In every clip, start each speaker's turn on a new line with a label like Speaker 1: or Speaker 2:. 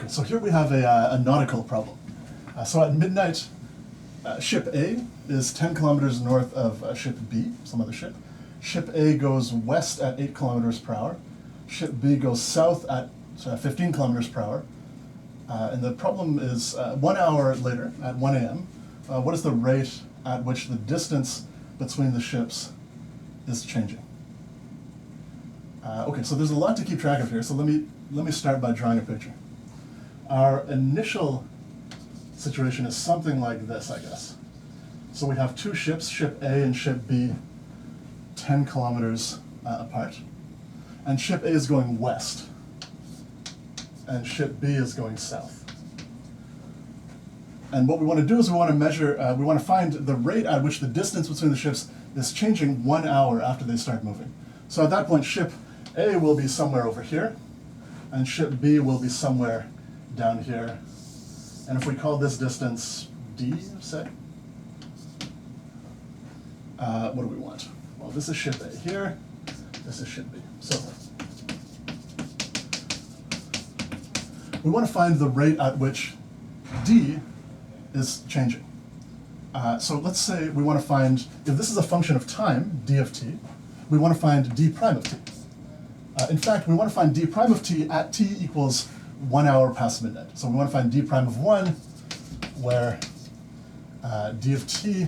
Speaker 1: Okay, so here we have a nautical problem. So at midnight, ship A is 10 kilometers north of ship B, some other ship. Ship A goes west at 8 kilometers per hour. Ship B goes south at 15 kilometers per hour. And the problem is 1 hour later, at 1 a.m., what is the rate at which the distance between the ships is changing? Okay, so there's a lot to keep track of here, so let me start by drawing a picture. Our initial situation is something like this, I guess. So we have two ships, ship A and ship B, 10 kilometers apart. And ship A is going west, and ship B is going south. And what we want to do is we want to measure, we want to find the rate at which the distance between the ships is changing 1 hour after they start moving. So at that point, ship A will be somewhere over here, and ship B will be somewhere down here. And if we call this distance D, say, what do we want? Well, this is ship A here, this is ship B. So we want to find the rate at which D is changing. So let's say we want to find, if this is a function of time, d of t, we want to find d prime of t. In fact, we want to find d prime of t at t equals 1 hour past midnight. So we want to find d prime of 1, where d of t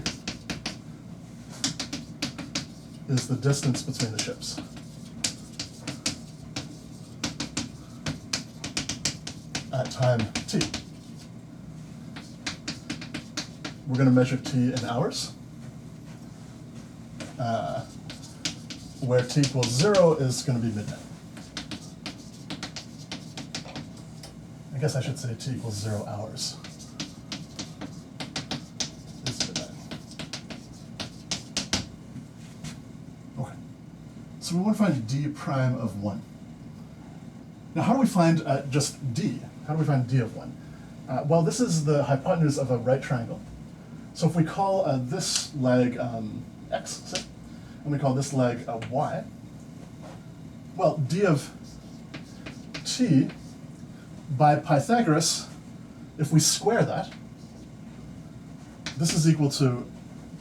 Speaker 1: is the distance between the ships. At time t. We're going to measure t in hours, where t equals 0 is going to be midnight. I guess I should say t equals 0 hours is midnight. Okay, so we want to find d prime of 1. Now how do we find just d? How do we find d of 1? Well, this is the hypotenuse of a right triangle. So if we call this leg x, say, and we call this leg y, well, d of t by Pythagoras, if we square that, this is equal to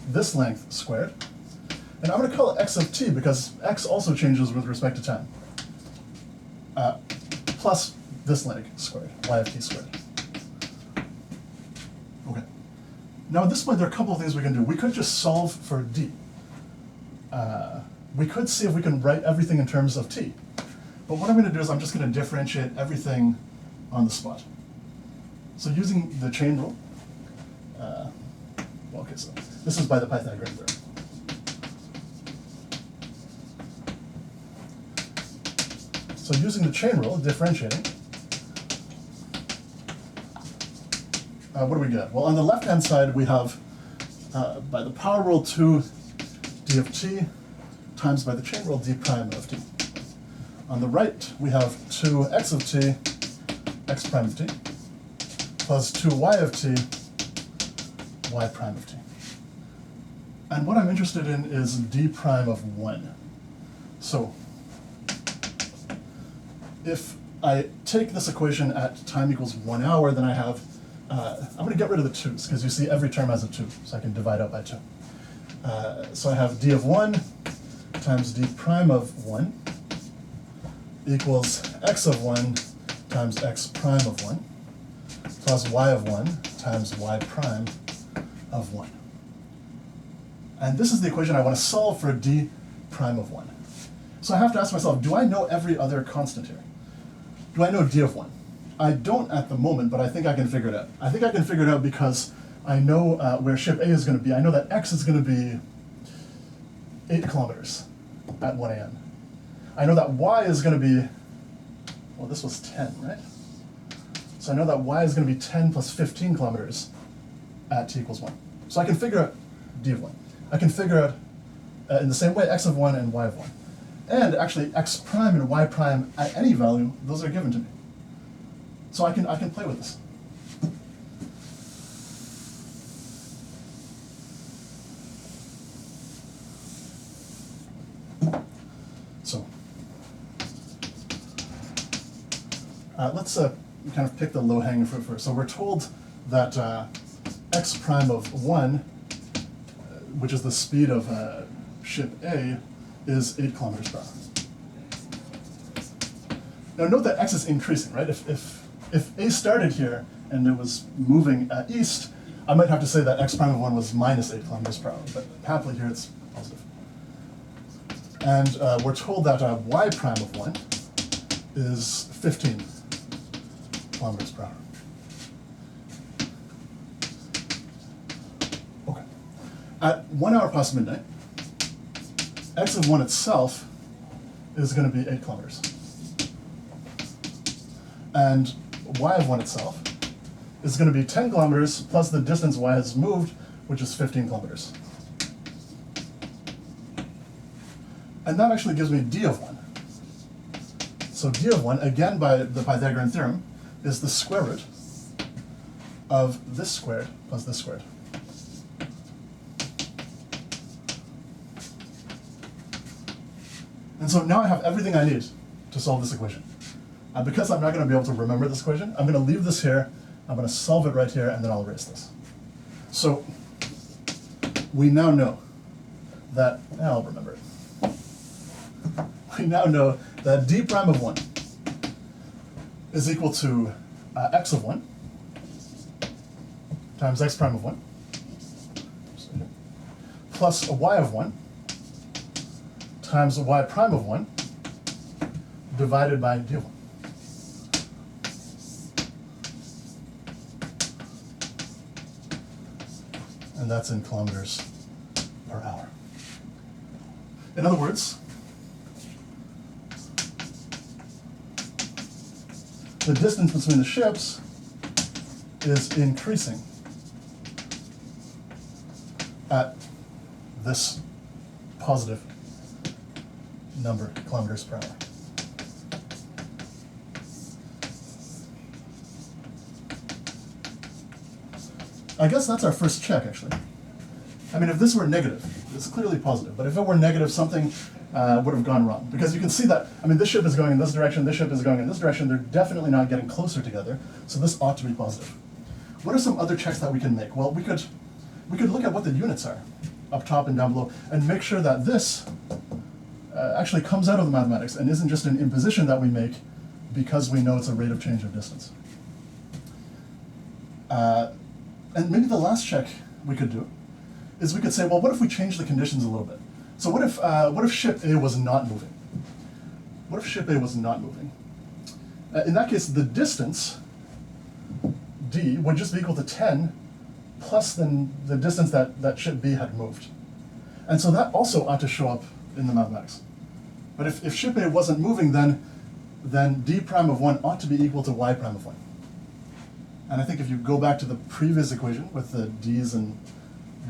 Speaker 1: this length squared. And I'm going to call it x of t because x also changes with respect to time. Plus this leg squared, y of t squared. Okay. Now at this point, there are a couple of things we can do. We could just solve for d. We could see if we can write everything in terms of t. But what I'm going to do is I'm just going to differentiate everything on the spot. So using the chain rule, well, okay, so this is by the Pythagorean theorem. So using the chain rule, differentiating, what do we get? Well, on the left-hand side, we have, by the power rule, 2 d of t times by the chain rule, d prime of t. On the right, we have 2 x of t, x prime of t, plus 2 y of t, y prime of t. And what I'm interested in is d prime of 1. So if I take this equation at time equals 1 hour, then I have, I'm going to get rid of the 2's, because you see every term has a 2, so I can divide out by 2. So I have d of 1 times d prime of 1 equals x of 1 times x prime of 1 plus y of 1 times y prime of 1. And this is the equation I want to solve for d prime of 1. So I have to ask myself, do I know every other constant here? Do I know d of 1? I don't at the moment, but I think I can figure it out. I think I can figure it out because I know where ship A is going to be. I know that x is going to be 8 kilometers at 1 a.m. I know that y is going to be, well, this was 10, right? So I know that y is going to be 10 plus 15 kilometers at t equals 1. So I can figure out d of 1. I can figure out, in the same way, x of 1 and y of 1. And actually, x prime and y prime at any value, those are given to me. So I can play with this. So let's kind of pick the low-hanging fruit first. So we're told that x prime of 1, which is the speed of ship A, is 8 kilometers per hour. Now note that x is increasing, right? If A started here and it was moving east, I might have to say that x prime of 1 was minus 8 kilometers per hour, but happily here it's positive. And we're told that y prime of 1 is 15 kilometers per hour. Okay. At 1 hour past midnight, x of 1 itself is going to be 8 kilometers. And y of 1 itself is going to be 10 kilometers plus the distance y has moved, which is 15 kilometers. And that actually gives me d of 1. So d of 1, again by the Pythagorean theorem, is the square root of this squared plus this squared. And so now I have everything I need to solve this equation. And because I'm not going to be able to remember this equation, I'm going to leave this here, I'm going to solve it right here, and then I'll erase this. So we now know that, I'll remember it. We now know that d prime of 1 is equal to x of 1 times x prime of 1 plus y of 1 times y prime of 1 divided by d of 1. And that's in kilometers per hour. In other words, the distance between the ships is increasing at this positive number, kilometers per hour. I guess that's our first check, actually. I mean, if this were negative, it's clearly positive, but if it were negative, something would have gone wrong. Because you can see that, I mean, this ship is going in this direction, this ship is going in this direction, they're definitely not getting closer together, so this ought to be positive. What are some other checks that we can make? Well, we could look at what the units are, up top and down below, and make sure that this actually comes out of the mathematics and isn't just an imposition that we make because we know it's a rate of change of distance. And maybe the last check we could do is we could say, well, what if we change the conditions a little bit? So what if ship A was not moving? What if ship A was not moving? In that case, the distance, d, would just be equal to 10 plus then the distance that ship B had moved. And so that also ought to show up in the mathematics. But if ship A wasn't moving, then d prime of 1 ought to be equal to y prime of 1. And I think if you go back to the previous equation with the d's and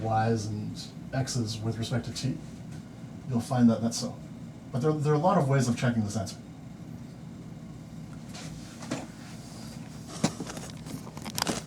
Speaker 1: y's and x's with respect to t, you'll find that that's so. But there are a lot of ways of checking this answer.